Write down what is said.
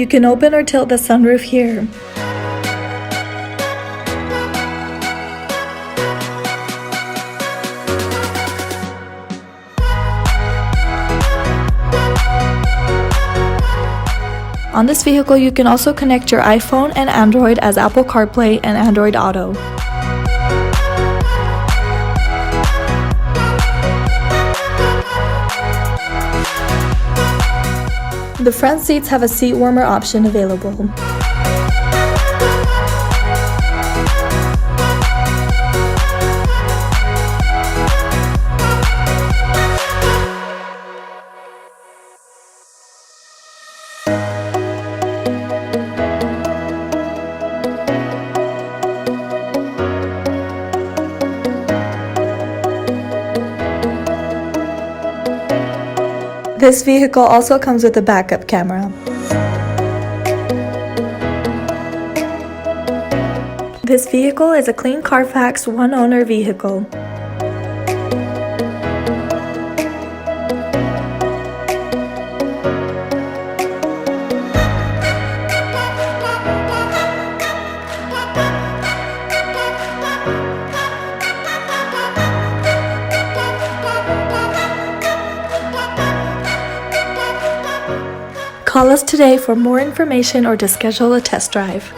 You can open or tilt the sunroof here. On this vehicle, you can also connect your iPhone and Android as Apple CarPlay and Android Auto. The front seats have a seat warmer option available. This vehicle also comes with a backup camera. This vehicle is a clean Carfax one-owner vehicle. Call us today for more information or to schedule a test drive.